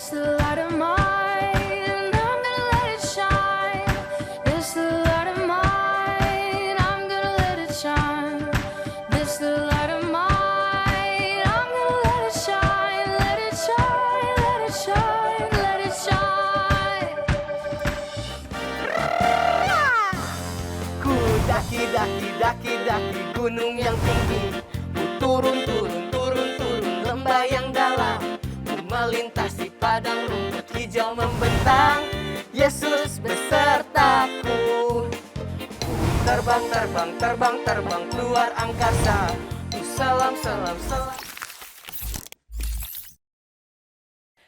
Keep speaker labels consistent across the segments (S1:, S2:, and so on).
S1: This light of mine, I'm gonna let it shine. This light of mine, I'm gonna let it shine. This light of mine, I'm gonna let it shine. Let it shine, let it shine, let it shine.
S2: Ku daki gunung yang tinggi. Ku turun lembah yang dalam. Ku melintasi padang rumput hijau membentang. Yesus besertaku. Ku terbang keluar angkasa. Ku selam.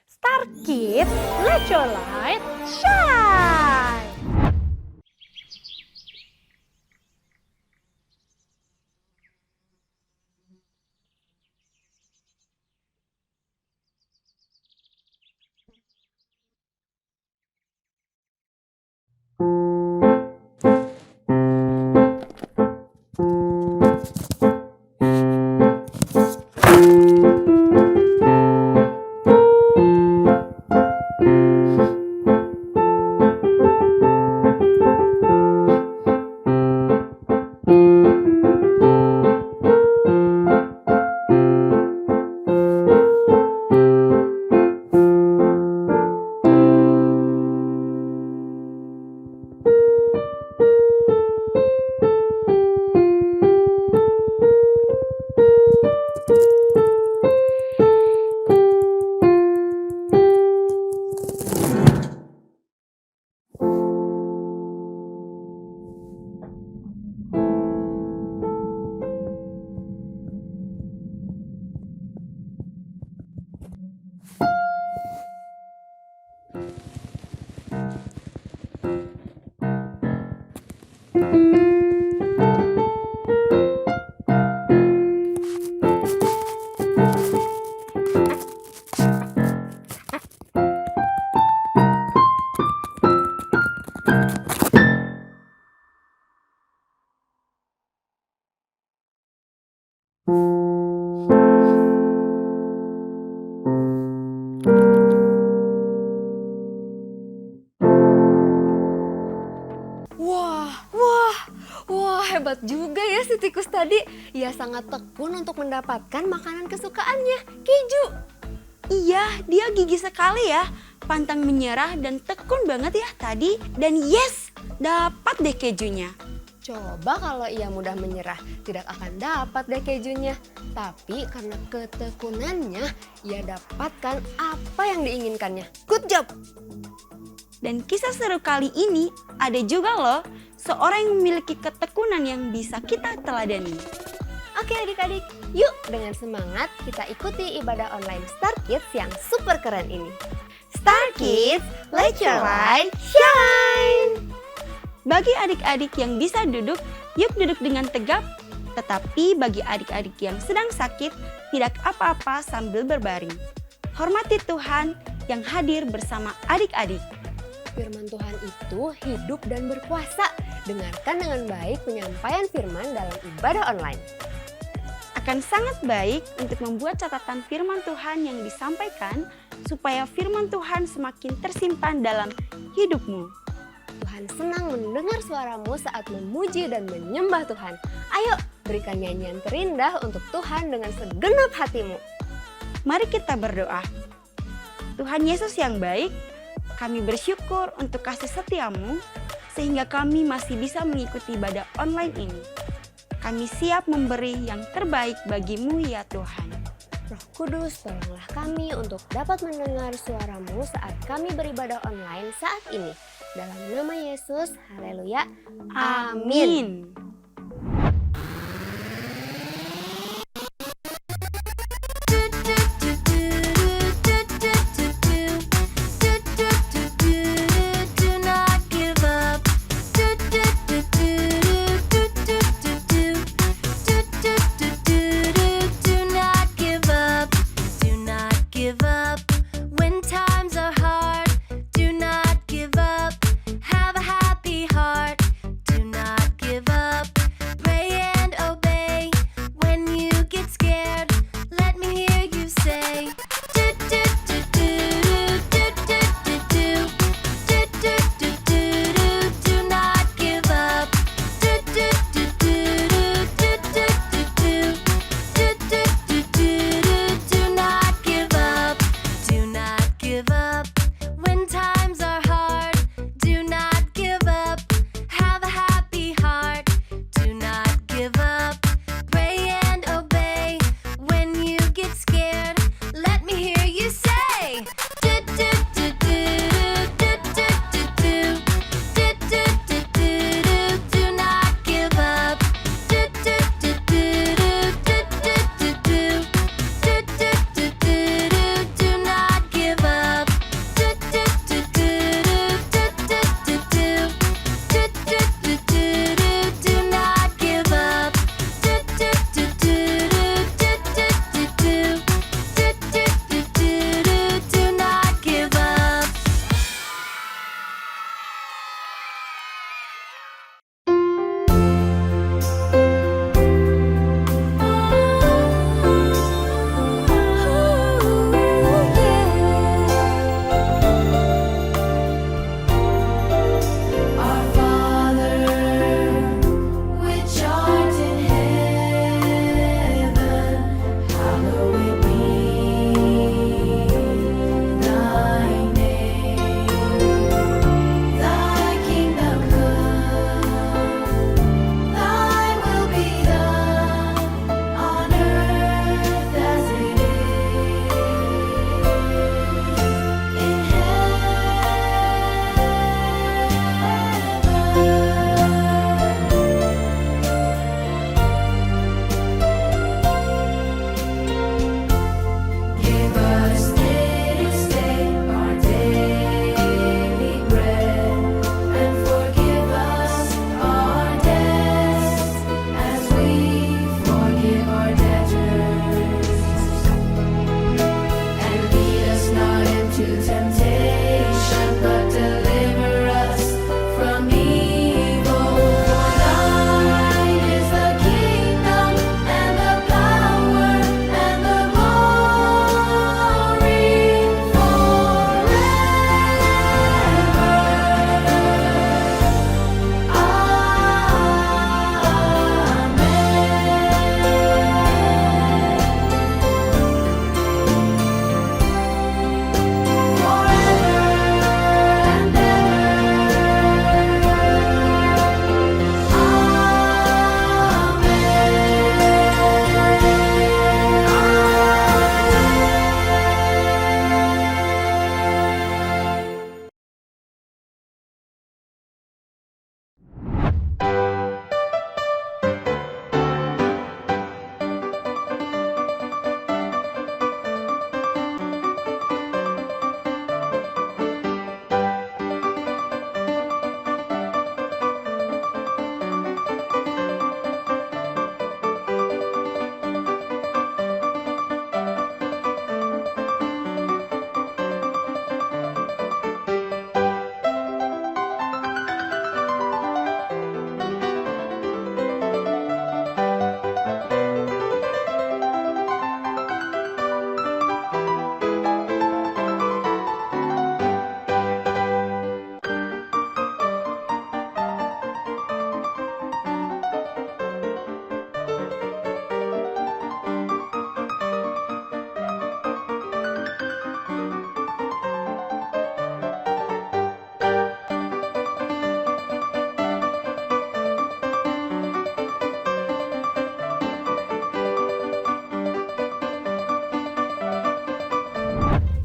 S3: Star Kids, let your light shine!
S4: Wah, hebat juga ya si tikus tadi. Ia sangat tekun untuk mendapatkan makanan kesukaannya, keju.
S3: Iya, dia gigih sekali ya. Pantang menyerah dan tekun banget ya tadi. Dan yes, dapat deh kejunya.
S4: Coba kalau ia mudah menyerah, tidak akan dapat deh kejunya. Tapi karena ketekunannya, ia dapatkan apa yang diinginkannya. Good job!
S3: Dan kisah seru kali ini ada juga loh seorang yang memiliki ketekunan yang bisa kita teladani.
S4: Oke adik-adik, yuk dengan semangat kita ikuti ibadah online Star Kids yang super keren ini.
S3: Star Kids, let your light shine! Bagi adik-adik yang bisa duduk, yuk duduk dengan tegap. Tetapi bagi adik-adik yang sedang sakit, tidak apa-apa sambil berbaring. Hormati Tuhan yang hadir bersama adik-adik.
S4: Firman Tuhan itu hidup dan berkuasa. Dengarkan dengan baik penyampaian firman dalam ibadah online.
S3: Akan sangat baik untuk membuat catatan firman Tuhan yang disampaikan supaya firman Tuhan semakin tersimpan dalam hidupmu.
S4: Tuhan senang mendengar suaramu saat memuji dan menyembah Tuhan. Ayo berikan nyanyian terindah untuk Tuhan dengan segenap hatimu.
S3: Mari kita berdoa. Tuhan Yesus yang baik, kami bersyukur untuk kasih setiamu sehingga kami masih bisa mengikuti ibadah online ini. Kami siap memberi yang terbaik bagimu ya Tuhan.
S4: Roh Kudus, tolonglah kami untuk dapat mendengar suaramu saat kami beribadah online saat ini. Dalam nama Yesus, haleluya. Amin.
S1: Give up.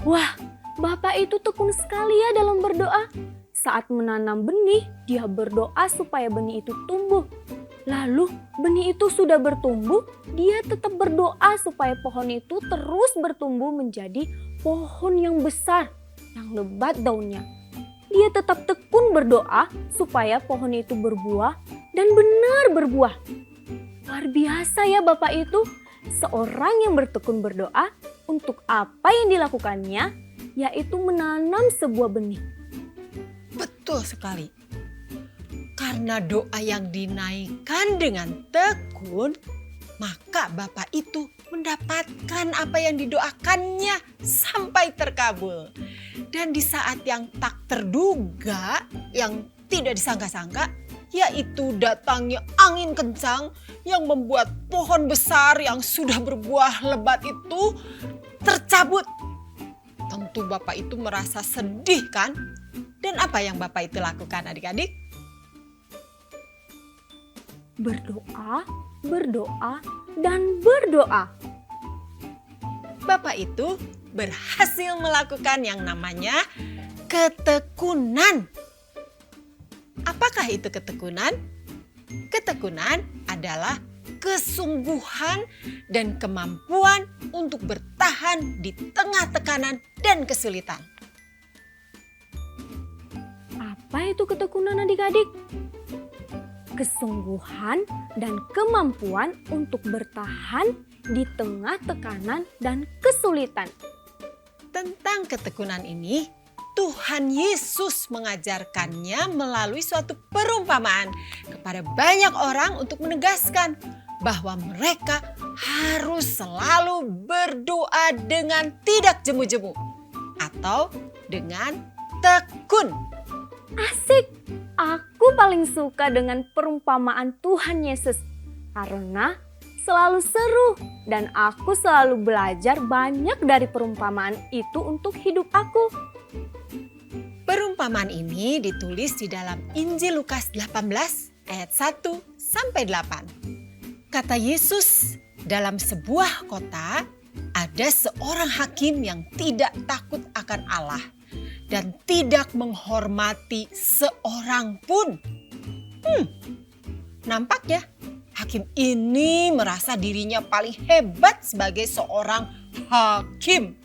S5: Wah, Bapak itu tekun sekali ya dalam berdoa. Saat menanam benih, dia berdoa supaya benih itu tumbuh. Lalu benih itu sudah bertumbuh, dia tetap berdoa supaya pohon itu terus bertumbuh menjadi pohon yang besar, yang lebat daunnya. Dia tetap tekun berdoa supaya pohon itu berbuah dan benar berbuah. Luar biasa ya Bapak itu, seorang yang bertekun berdoa untuk apa yang dilakukannya, yaitu menanam sebuah benih.
S6: Betul sekali. Karena doa yang dinaikkan dengan tekun, maka Bapak itu mendapatkan apa yang didoakannya sampai terkabul. Dan di saat yang tak terduga, yang tidak disangka-sangka, yaitu datangnya angin kencang yang membuat pohon besar yang sudah berbuah lebat itu tercabut. Tentu Bapak itu merasa sedih kan? Dan apa yang Bapak itu lakukan adik-adik?
S5: Berdoa, berdoa, dan berdoa.
S6: Bapak itu berhasil melakukan yang namanya ketekunan. Apakah itu ketekunan? Ketekunan adalah kesungguhan dan kemampuan untuk bertahan di tengah tekanan dan kesulitan.
S5: Apa itu ketekunan adik-adik? Kesungguhan dan kemampuan untuk bertahan di tengah tekanan dan kesulitan.
S6: Tentang ketekunan ini, Tuhan Yesus mengajarkannya melalui suatu perumpamaan kepada banyak orang untuk menegaskan bahwa mereka harus selalu berdoa dengan tidak jemu-jemu atau dengan tekun.
S5: Asik! Aku paling suka dengan perumpamaan Tuhan Yesus karena selalu seru dan aku selalu belajar banyak dari perumpamaan itu untuk hidup aku.
S6: Perumpamaan ini ditulis di dalam Injil Lukas 18 ayat 1 sampai 8. Kata Yesus, dalam sebuah kota ada seorang hakim yang tidak takut akan Allah dan tidak menghormati seorang pun. Nampaknya hakim ini merasa dirinya paling hebat sebagai seorang hakim.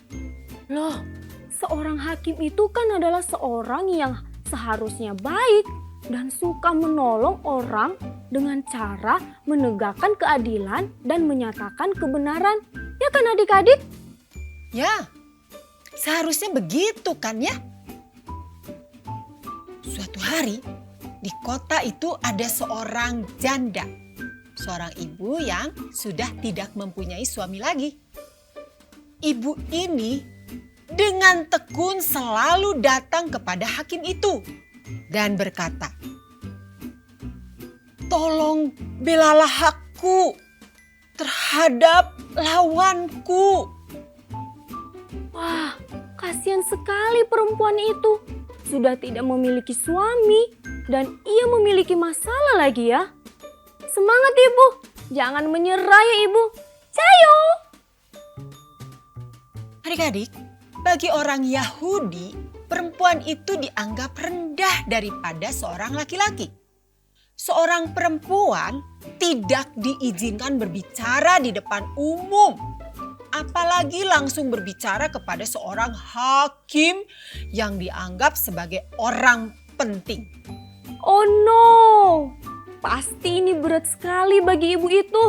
S5: Loh, seorang hakim itu kan adalah seorang yang seharusnya baik dan suka menolong orang dengan cara menegakkan keadilan dan menyatakan kebenaran. Ya kan adik-adik?
S6: Ya, seharusnya begitu kan ya? Suatu hari di kota itu ada seorang janda, seorang ibu yang sudah tidak mempunyai suami lagi. Ibu ini dengan tekun selalu datang kepada hakim itu dan berkata, "Tolong belalah aku terhadap lawanku."
S5: Wah, kasihan sekali perempuan itu. Sudah tidak memiliki suami dan ia memiliki masalah lagi ya. Semangat ibu, jangan menyerah ya ibu. Cayo!
S6: Adik-adik, bagi orang Yahudi, perempuan itu dianggap rendah daripada seorang laki-laki. Seorang perempuan tidak diizinkan berbicara di depan umum, apalagi langsung berbicara kepada seorang hakim yang dianggap sebagai orang penting.
S5: Oh no, pasti ini berat sekali bagi ibu itu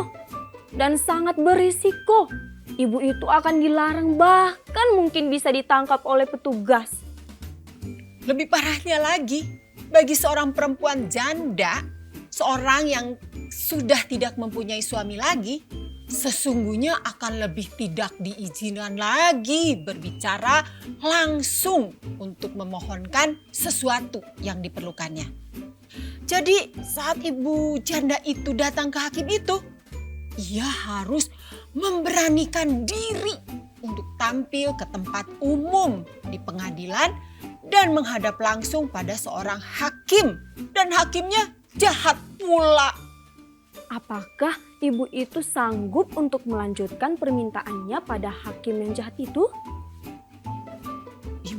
S5: dan sangat berisiko. Ibu itu akan dilarang bahkan mungkin bisa ditangkap oleh petugas.
S6: Lebih parahnya lagi, bagi seorang perempuan janda, seorang yang sudah tidak mempunyai suami lagi, sesungguhnya akan lebih tidak diizinkan lagi berbicara langsung untuk memohonkan sesuatu yang diperlukannya. Jadi saat ibu janda itu datang ke hakim itu, ia harus memberanikan diri untuk tampil ke tempat umum di pengadilan dan menghadap langsung pada seorang hakim. Dan hakimnya jahat pula.
S5: Apakah ibu itu sanggup untuk melanjutkan permintaannya pada hakim yang jahat itu?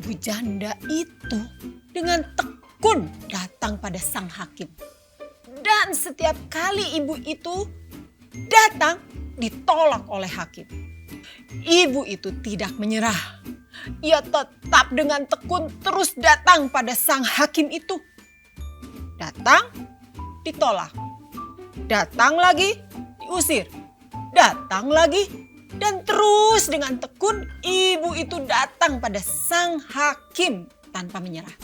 S6: ibu janda itu dengan tekun datang pada sang hakim. Dan setiap kali ibu itu datang, ditolak oleh hakim. Ibu itu tidak menyerah. Ia tetap dengan tekun terus datang pada sang hakim itu. Datang, ditolak. Datang lagi, diusir. Datang lagi, dan terus dengan tekun ibu itu datang pada sang hakim tanpa menyerah.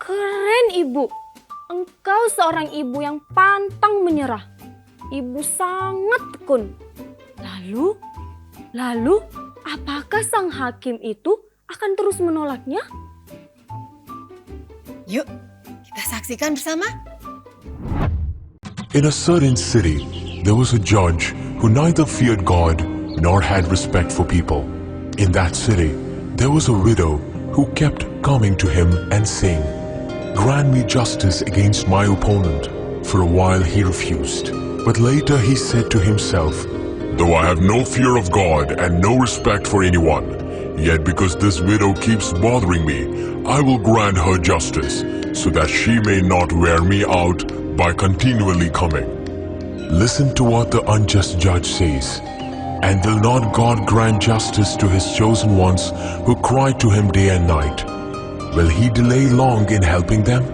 S5: Keren ibu, engkau seorang ibu yang pantang menyerah. Ibu sangat tekun. Lalu apakah sang hakim itu akan terus menolaknya?
S6: Yuk, kita saksikan bersama.
S7: In a certain city, there was a judge who neither feared God nor had respect for people. In that city, there was a widow who kept coming to him and saying, "Grant me justice against my opponent." For a while he refused. But later he said to himself, "Though I have no fear of God and no respect for anyone, yet because this widow keeps bothering me, I will grant her justice, so that she may not wear me out by continually coming." Listen to what the unjust judge says. And will not God grant justice to his chosen ones who cry to him day and night? Will he delay long in helping them?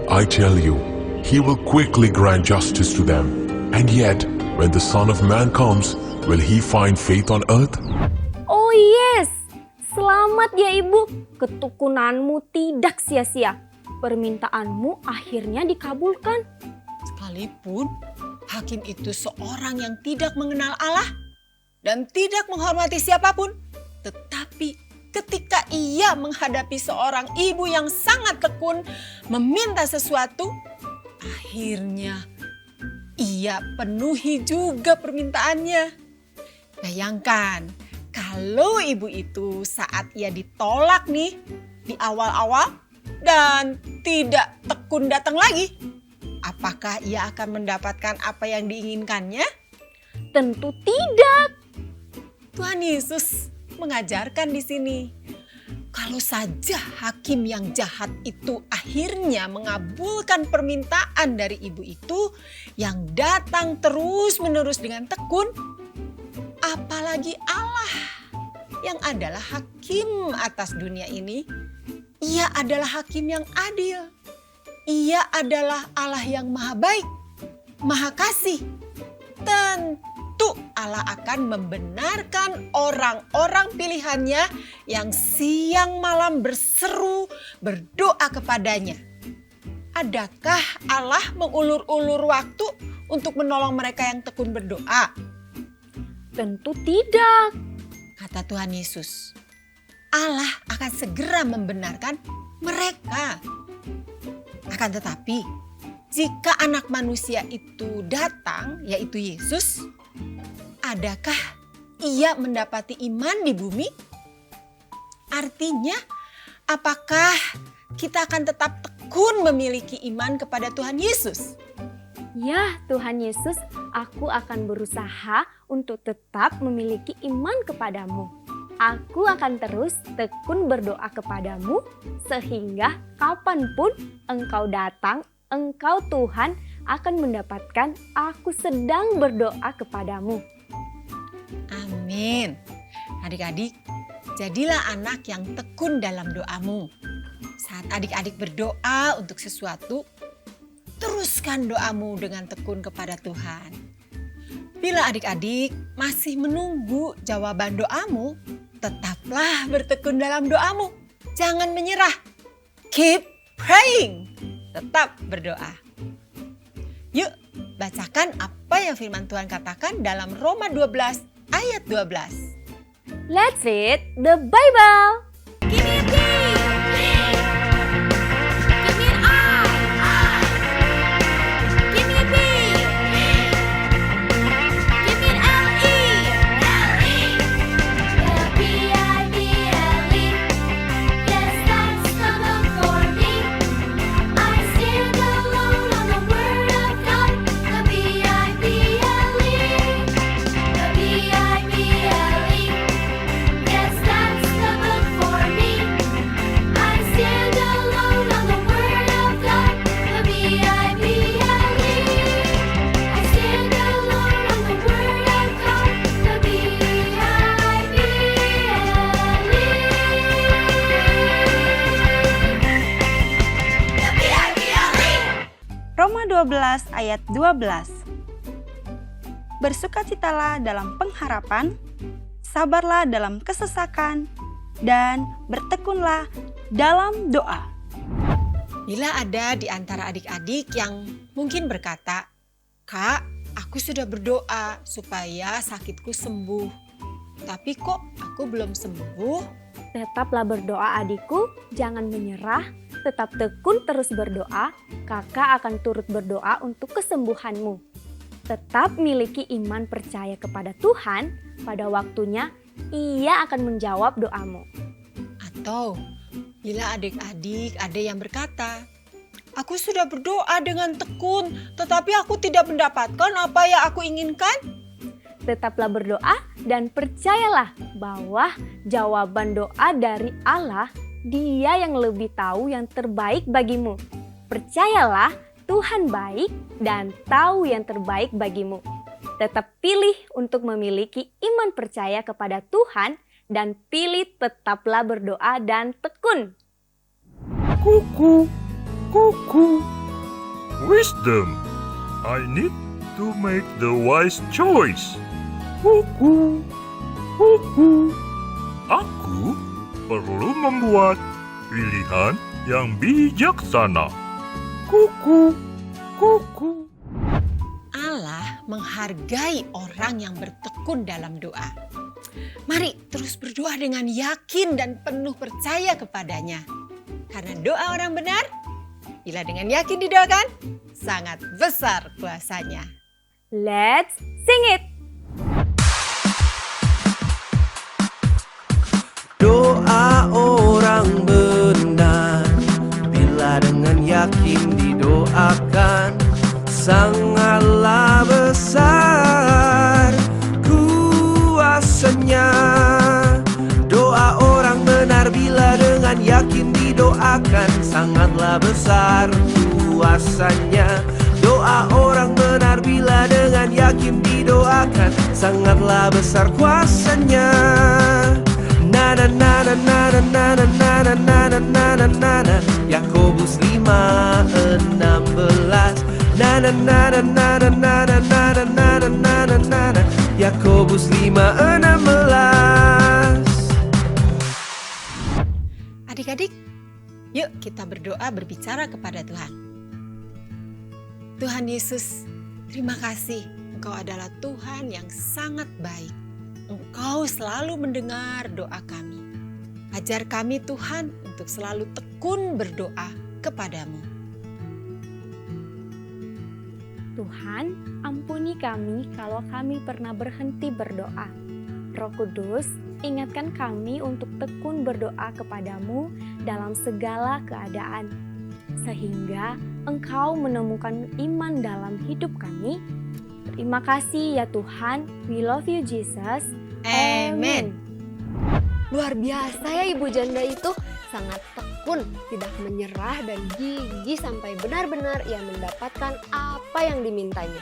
S7: I tell you, he will quickly grant justice to them. And yet, when the Son of Man comes, will he find faith on earth?
S5: Oh yes, selamat ya ibu, ketekunanmu tidak sia-sia. Permintaanmu akhirnya dikabulkan.
S6: Sekalipun hakim itu seorang yang tidak mengenal Allah dan tidak menghormati siapapun, tetapi ketika ia menghadapi seorang ibu yang sangat tekun meminta sesuatu, akhirnya ia penuhi juga permintaannya. Bayangkan kalau ibu itu saat ia ditolak nih di awal-awal dan tidak tekun datang lagi, apakah ia akan mendapatkan apa yang diinginkannya?
S5: Tentu tidak.
S6: Tuhan Yesus mengajarkan di sini, kalau saja hakim yang jahat itu akhirnya mengabulkan permintaan dari ibu itu yang datang terus-menerus dengan tekun, apalagi Allah yang adalah hakim atas dunia ini. Ia adalah hakim yang adil. Ia adalah Allah yang maha baik, maha kasih. Tentu Allah akan membenarkan orang-orang pilihannya yang siang malam berseru berdoa kepadanya. Adakah Allah mengulur-ulur waktu untuk menolong mereka yang tekun berdoa?
S5: Tentu tidak.
S6: Kata Tuhan Yesus, Allah akan segera membenarkan mereka. Akan tetapi, jika anak manusia itu datang, yaitu Yesus, adakah ia mendapati iman di bumi? Artinya, apakah kita akan tetap tekun memiliki iman kepada Tuhan Yesus?
S5: Ya Tuhan Yesus, aku akan berusaha untuk tetap memiliki iman kepadamu. Aku akan terus tekun berdoa kepadamu sehingga kapanpun Engkau datang, Engkau Tuhan akan mendapatkan aku sedang berdoa kepadamu.
S6: Amin. Adik-adik, jadilah anak yang tekun dalam doamu. Saat adik-adik berdoa untuk sesuatu, teruskan doamu dengan tekun kepada Tuhan. Bila adik-adik masih menunggu jawaban doamu, tetaplah bertekun dalam doamu. Jangan menyerah. Keep praying. Tetap berdoa. Yuk, bacakan apa yang firman Tuhan katakan dalam Roma 12 ayat 12.
S5: Let's read the Bible.
S1: Give me a D. Give me an I. Give me a B. Give me an L-E. L-E-B-I-B-L-E. Yes, that's the book for me. I stand alone on the word of God. The B-I-B-L-E. The B-I-B-L-E. Yes, that's the book for me.
S3: 12 ayat 12. Bersukacitalah dalam pengharapan, sabarlah dalam kesesakan, dan bertekunlah dalam doa.
S6: Bila ada di antara adik-adik yang mungkin berkata, "Kak, aku sudah berdoa supaya sakitku sembuh. Tapi kok aku belum sembuh?"
S5: Tetaplah berdoa adikku, jangan menyerah, tetap tekun terus berdoa, kakak akan turut berdoa untuk kesembuhanmu. Tetap miliki iman percaya kepada Tuhan, pada waktunya Ia akan menjawab doamu.
S6: Atau bila adik-adik ada yang berkata, "Aku sudah berdoa dengan tekun, tetapi aku tidak mendapatkan apa yang aku inginkan."
S5: Tetaplah berdoa dan percayalah bahwa jawaban doa dari Allah, Dia yang lebih tahu yang terbaik bagimu. Percayalah, Tuhan baik dan tahu yang terbaik bagimu. Tetap pilih untuk memiliki iman percaya kepada Tuhan dan pilih tetaplah berdoa dan tekun.
S8: Kuku, kuku. Wisdom. I need to make the wise choice. Kuku, kuku. Aku perlu membuat pilihan yang bijaksana. Kuku, kuku.
S6: Allah menghargai orang yang bertekun dalam doa. Mari terus berdoa dengan yakin dan penuh percaya kepadanya. Karena doa orang benar, bila dengan yakin didoakan, sangat besar kuasanya.
S5: Let's sing it!
S2: Doa orang benar, bila dengan yakin didoakan, sangatlah besar kuasanya. Doa orang benar bila dengan yakin didoakan, sangatlah besar kuasanya. Doa orang benar bila dengan yakin didoakan, sangatlah besar kuasanya. Na na na na na na na na na na na na na na na. Yakobus 5:16. Na na na na na na na na na na na na na na na. Yakobus 5:16.
S6: Adik-adik, yuk kita berdoa berbicara kepada Tuhan. Tuhan Yesus, terima kasih. Engkau adalah Tuhan yang sangat baik. Engkau selalu mendengar doa kami. Ajar kami Tuhan untuk selalu tekun berdoa kepadamu.
S5: Tuhan, ampuni kami kalau kami pernah berhenti berdoa. Roh Kudus, ingatkan kami untuk tekun berdoa kepadamu dalam segala keadaan. Sehingga Engkau menemukan iman dalam hidup kami. Terima kasih ya Tuhan, we love you Jesus.
S6: Amen.
S4: Luar biasa ya Ibu Janda itu, sangat tekun, tidak menyerah dan gigih sampai benar-benar ia mendapatkan apa yang dimintanya.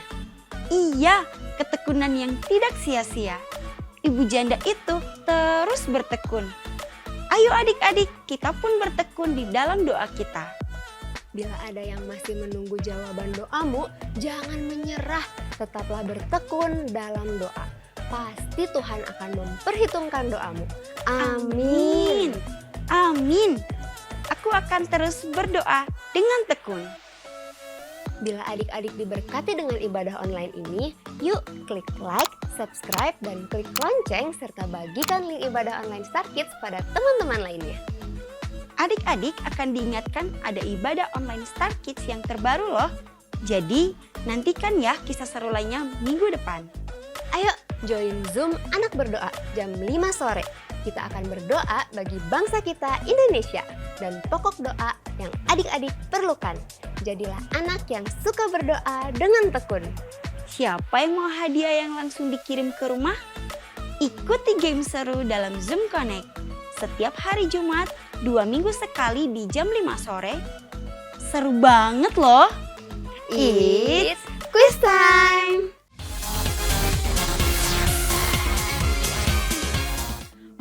S3: Iya, ketekunan yang tidak sia-sia. Ibu janda itu terus bertekun. Ayo adik-adik, kita pun bertekun di dalam doa kita.
S4: Bila ada yang masih menunggu jawaban doamu, jangan menyerah, tetaplah bertekun dalam doa. Pasti Tuhan akan memperhitungkan doamu. Amin.
S3: Amin. Aku akan terus berdoa dengan tekun.
S4: Bila adik-adik diberkati dengan ibadah online ini, yuk klik like, subscribe, dan klik lonceng serta bagikan link ibadah online Star Kids pada teman-teman lainnya.
S3: Adik-adik akan diingatkan ada ibadah online Star Kids yang terbaru loh. Jadi nantikan ya kisah seru lainnya minggu depan.
S4: Ayo join Zoom Anak Berdoa jam 5 sore. Kita akan berdoa bagi bangsa kita Indonesia dan pokok doa yang adik-adik perlukan. Jadilah anak yang suka berdoa dengan tekun.
S3: Siapa yang mau hadiah yang langsung dikirim ke rumah? Ikuti game seru dalam Zoom Connect. Setiap hari Jumat, 2 minggu sekali di jam 5 sore. Seru banget loh.
S4: It's quiz time!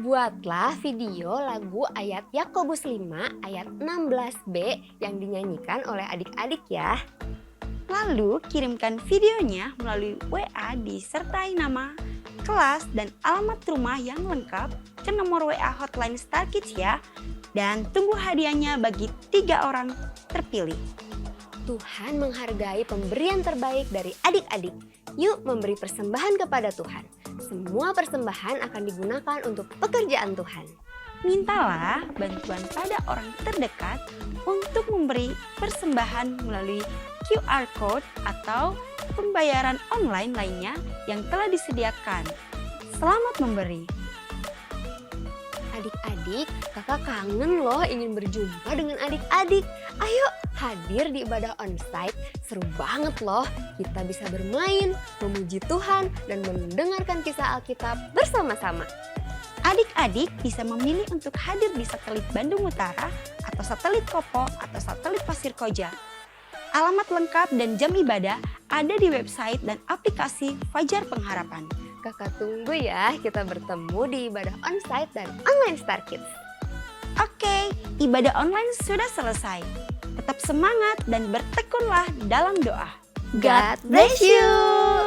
S4: Buatlah video lagu ayat Yakobus 5 ayat 16b yang dinyanyikan oleh adik-adik ya.
S3: Lalu kirimkan videonya melalui WA disertai nama, kelas, dan alamat rumah yang lengkap ke nomor WA hotline Star Kids ya. Dan tunggu hadiahnya bagi 3 orang terpilih.
S4: Tuhan menghargai pemberian terbaik dari adik-adik. Yuk memberi persembahan kepada Tuhan. Semua persembahan akan digunakan untuk pekerjaan Tuhan.
S3: Mintalah bantuan pada orang terdekat untuk memberi persembahan melalui QR Code atau pembayaran online lainnya yang telah disediakan. Selamat memberi.
S4: Adik-adik, kakak kangen loh ingin berjumpa dengan adik-adik. Ayo hadir di ibadah onsite, seru banget loh. Kita bisa bermain, memuji Tuhan, dan mendengarkan kisah Alkitab bersama-sama.
S3: Adik-adik bisa memilih untuk hadir di satelit Bandung Utara atau satelit Kopo atau satelit Pasir Koja. Alamat lengkap dan jam ibadah ada di website dan aplikasi Fajar Pengharapan.
S4: Kakak tunggu ya kita bertemu di ibadah onsite dan online Star Kids.
S3: Oke, ibadah online sudah selesai. Tetap semangat dan bertekunlah dalam doa.
S4: God bless you.